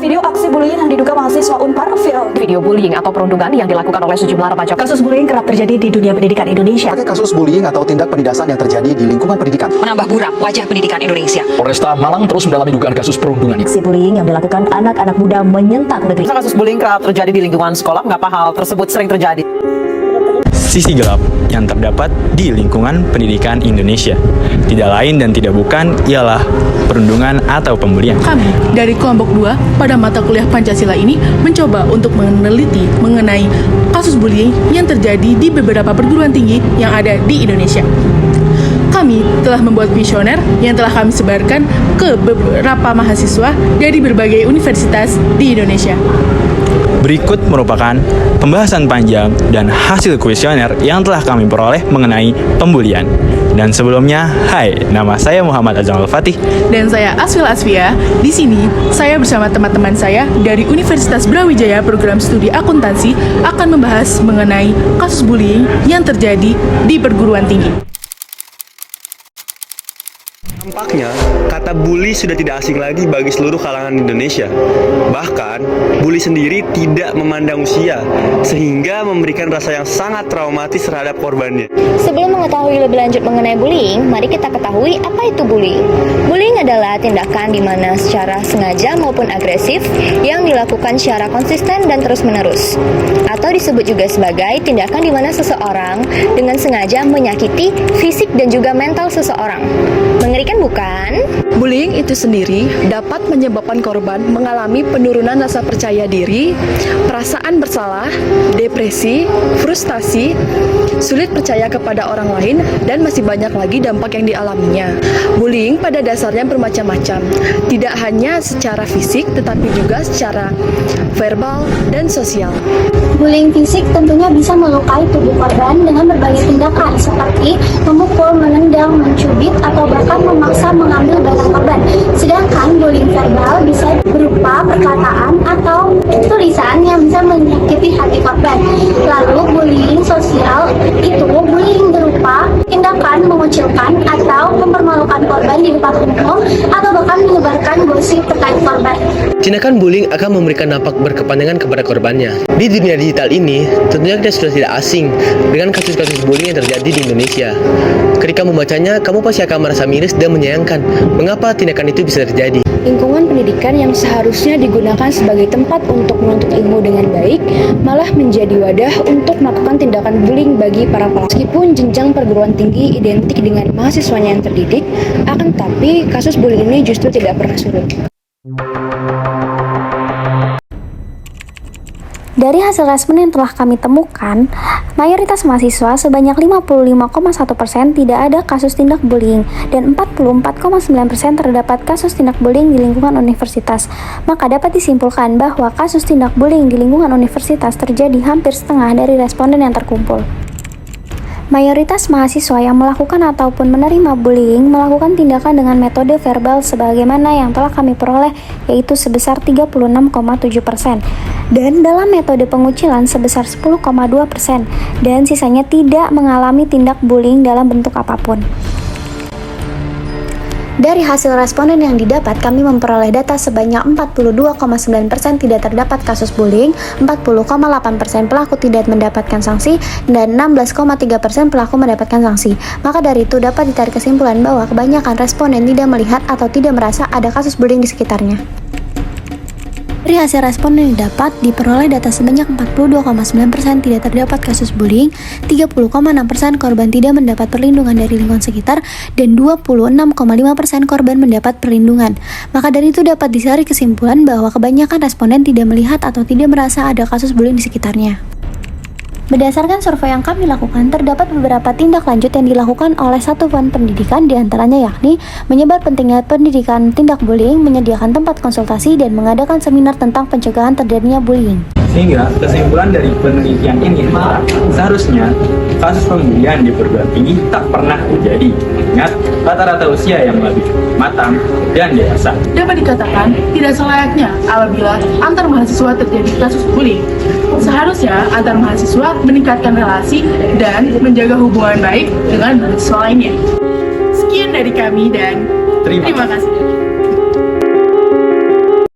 video aksi bullying yang diduga mahasiswa Unpar viral. Video bullying atau perundungan yang dilakukan oleh sejumlah remaja. Kasus bullying kerap terjadi di dunia pendidikan Indonesia. Kasus bullying atau tindak penindasan yang terjadi di lingkungan pendidikan Menambah buram wajah pendidikan Indonesia. Polresta Malang terus mendalami dugaan kasus perundungan. Aksi bullying yang dilakukan anak-anak muda menyentak negeri. Kasus bullying kerap terjadi di lingkungan sekolah. Mengapa hal tersebut sering terjadi? Sisi gelap yang terdapat di lingkungan pendidikan Indonesia tidak lain dan tidak bukan ialah perundungan atau pembulian. Kami dari kelompok 2 pada mata kuliah Pancasila ini mencoba untuk meneliti mengenai kasus bullying yang terjadi di beberapa perguruan tinggi yang ada di Indonesia. Kami telah membuat kuesioner yang telah kami sebarkan ke beberapa mahasiswa dari berbagai universitas di Indonesia. Berikut merupakan pembahasan panjang dan hasil kuesioner yang telah kami peroleh mengenai pembulian. Dan sebelumnya, hai, nama saya Muhammad Azam Al-Fatih. Dan saya Asfil Asfia. Di sini, saya bersama teman-teman saya dari Universitas Brawijaya Program Studi Akuntansi akan membahas mengenai kasus bullying yang terjadi di perguruan tinggi. Tampaknya, kata bully sudah tidak asing lagi bagi seluruh kalangan Indonesia. Bahkan, bully sendiri tidak memandang usia, sehingga memberikan rasa yang sangat traumatis terhadap korbannya. Sebelum mengetahui lebih lanjut mengenai bullying, mari kita ketahui apa itu bullying. Bullying adalah tindakan di mana secara sengaja maupun agresif yang dilakukan secara konsisten dan terus-menerus. Atau disebut juga sebagai tindakan di mana seseorang dengan sengaja menyakiti fisik dan juga mental seseorang. Mengerikan bukan? Bullying itu sendiri dapat menyebabkan korban mengalami penurunan rasa percaya diri, perasaan bersalah, depresi, frustasi, sulit percaya kepada orang lain, dan masih banyak lagi dampak yang dialaminya. Bullying pada dasarnya bermacam-macam, tidak hanya secara fisik tetapi juga secara verbal dan sosial. Bullying fisik tentunya bisa melukai tubuh korban dengan berbagai tindakan seperti memukul, menendang, mencubit, atau bahkan memaksa mengambil barang korban. Sedangkan bullying verbal bisa berupa perkataan atau tulisan yang bisa menyakiti hati korban. Lalu bullying sosial itu bullying berupa tindakan mengucilkan atau mempermalukan korban di depan umum atau bahkan menyebarkan gosip terkait korban. Tindakan bullying akan memberikan dampak berkepanjangan kepada korbannya. Di dunia digital ini, tentunya kita sudah tidak asing dengan kasus-kasus bullying yang terjadi di Indonesia. Ketika membacanya, kamu pasti akan merasa miris dan menyayangkan mengapa tindakan itu bisa terjadi. Lingkungan pendidikan yang seharusnya digunakan sebagai tempat untuk menuntut ilmu dengan baik, malah menjadi wadah untuk melakukan tindakan bullying bagi para pelaku. Meskipun jenjang perguruan tinggi identik dengan mahasiswanya yang terdidik, akan tetapi kasus bullying ini justru tidak pernah surut. Dari hasil respon yang telah kami temukan, mayoritas mahasiswa sebanyak 55,1% tidak ada kasus tindak bullying dan 44,9% terdapat kasus tindak bullying di lingkungan universitas. Maka dapat disimpulkan bahwa kasus tindak bullying di lingkungan universitas terjadi hampir setengah dari responden yang terkumpul. Mayoritas mahasiswa yang melakukan ataupun menerima bullying melakukan tindakan dengan metode verbal sebagaimana yang telah kami peroleh, yaitu sebesar 36,7%, dan dalam metode pengucilan sebesar 10,2%, dan sisanya tidak mengalami tindak bullying dalam bentuk apapun. Dari hasil responden yang didapat, kami memperoleh data sebanyak 42,9% tidak terdapat kasus bullying, 40,8% pelaku tidak mendapatkan sanksi, dan 16,3% pelaku mendapatkan sanksi. Maka dari itu dapat ditarik kesimpulan bahwa kebanyakan responden tidak melihat atau tidak merasa ada kasus bullying di sekitarnya. Dari hasil respon yang didapat, diperoleh data sebanyak 42,9% tidak terdapat kasus bullying, 30,6% korban tidak mendapat perlindungan dari lingkungan sekitar, dan 26,5% korban mendapat perlindungan. Maka dari itu dapat ditarik kesimpulan bahwa kebanyakan responden tidak melihat atau tidak merasa ada kasus bullying di sekitarnya. Berdasarkan survei yang kami lakukan, terdapat beberapa tindak lanjut yang dilakukan oleh satuan pendidikan, diantaranya yakni menyebar pentingnya pendidikan tindak bullying, menyediakan tempat konsultasi, dan mengadakan seminar tentang pencegahan terjadinya bullying. Sehingga kesimpulan dari penelitian ini adalah seharusnya kasus pembulian di perguruan tinggi tak pernah terjadi. Ingat, rata-rata usia yang lebih matang dan dewasa. Dapat dikatakan tidak selayaknya apabila antar mahasiswa terjadi kasus bullying. Seharusnya antar mahasiswa meningkatkan relasi dan menjaga hubungan baik dengan mahasiswa lainnya. Sekian dari kami dan terima kasih.